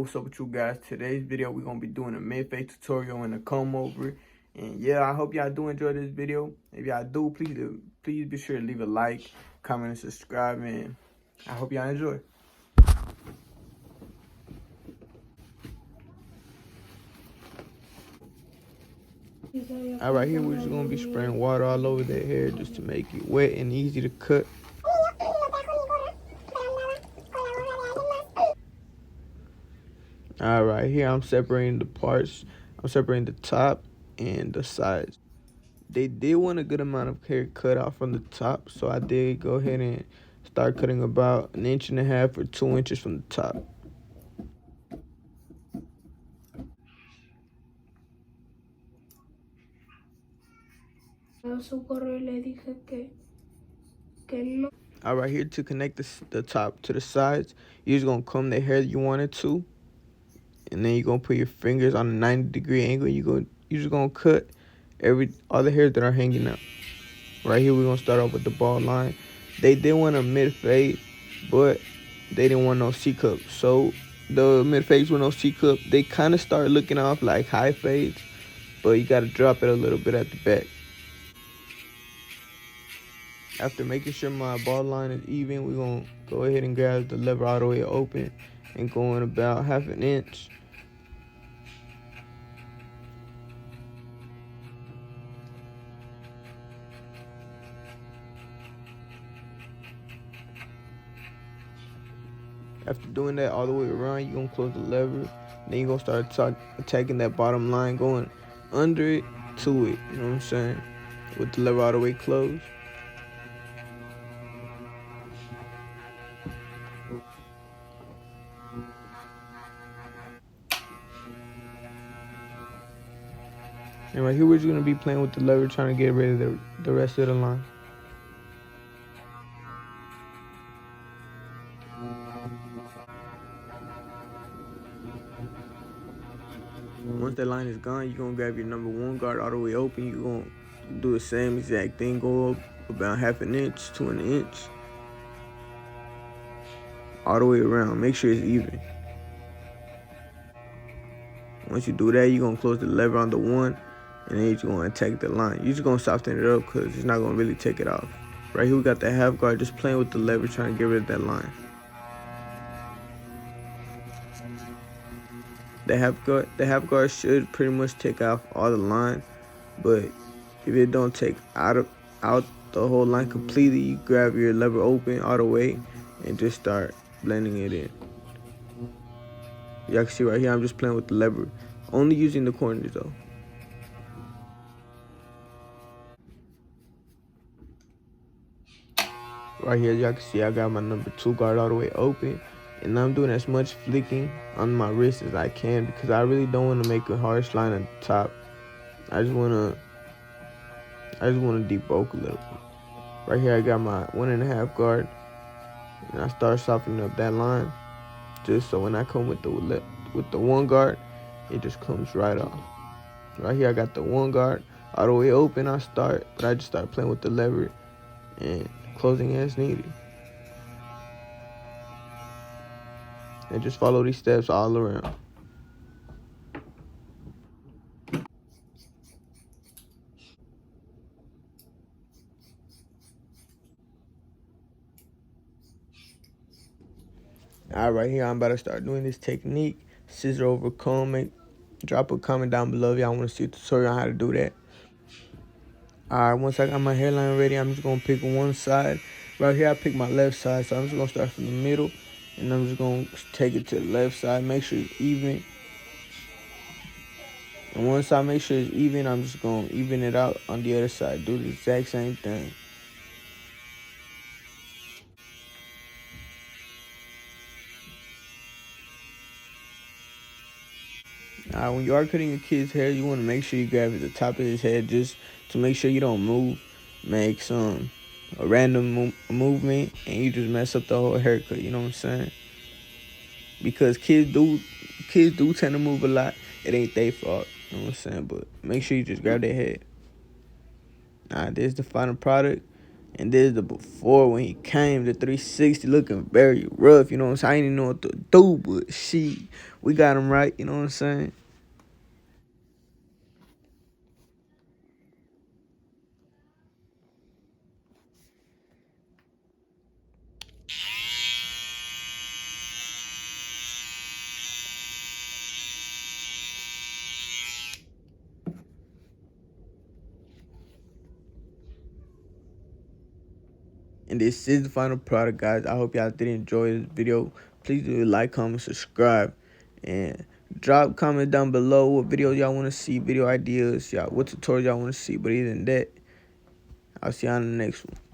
what's up with you guys? Today's video, we're going to be doing a mid-face tutorial and a comb over. And yeah, I hope y'all do enjoy this video. If y'all do, please be sure to leave a like, comment, and subscribe. And I hope y'all enjoy. Alright, here we're just going to be spraying water all over their hair just to make it wet and easy to cut. Alright, here I'm separating the parts. I'm separating the top and the sides. They did want a good amount of hair cut out from the top, so I did go ahead and start cutting about 1.5 inches or 2 inches from the top. Alright, here to connect the top to the sides, you're just going to comb the hair that you wanted to. And then you're going to put your fingers on a 90-degree angle. You're just going to cut all the hairs that are hanging out. Right here, we're going to start off with the bald line. They did want a mid-fade, but they didn't want no C-cup. So the mid-fades with no C-cup, they kind of start looking off like high fades, but you got to drop it a little bit at the back. After making sure my bald line is even, we're going to go ahead and grab the lever all the way open and go in about 1/2 inch. After doing that all the way around, you're going to close the lever. Then you're going to start attacking that bottom line, going under it to it, you know what I'm saying? With the lever all the way closed. And right here, we're just going to be playing with the lever, trying to get rid of the rest of the line. Once that line is gone, you're going to grab your number 1 guard all the way open. You're going to do the same exact thing, go up about 1/2 inch to 1 inch. All the way around. Make sure it's even. Once you do that, you're going to close the lever on the 1, and then you're going to attack the line. You're just going to soften it up because it's not going to really take it off. Right here, we got the 1/2 guard, just playing with the lever, trying to get rid of that line. The half guard should pretty much take off all the line, but if it don't take out the whole line completely, you grab your lever open all the way and just start blending it in. Y'all can see right here, I'm just playing with the lever, only using the corners though. Right here, y'all can see I got my number 2 guard all the way open, and I'm doing as much flicking on my wrist as I can because I really don't want to make a harsh line at the top. I just want to debulk a little bit. Right here, I got my 1.5 guard, and I start softening up that line, just so when I come with the 1 guard, it just comes right off. Right here, I got the 1 guard all the way open. But I just start playing with the lever and closing as needed. And just follow these steps all around. All right, here I'm about to start doing this technique. Scissor over comb. Drop a comment down below if y'all want to see a tutorial on how to do that. All right, once I got my hairline ready, I'm just going to pick one side. Right here, I pick my left side, so I'm just going to start from the middle. And I'm just going to take it to the left side. Make sure it's even. And once I make sure it's even, I'm just going to even it out on the other side. Do the exact same thing. When you are cutting your kid's hair, you want to make sure you grab at the top of his head just to make sure you don't make a random movement, and you just mess up the whole haircut, you know what I'm saying? Because kids do tend to move a lot. It ain't their fault, you know what I'm saying? But make sure you just grab their head. This is the final product. And this is the before when he came, the 360 looking very rough, you know what I'm saying? I didn't even know what to do, but we got him right, you know what I'm saying? And this is the final product, guys. I hope y'all did enjoy this video. Please do like, comment, subscribe, and drop comment down below what videos y'all want to see, video ideas, y'all what tutorials y'all want to see. But other than that, I'll see y'all in the next one.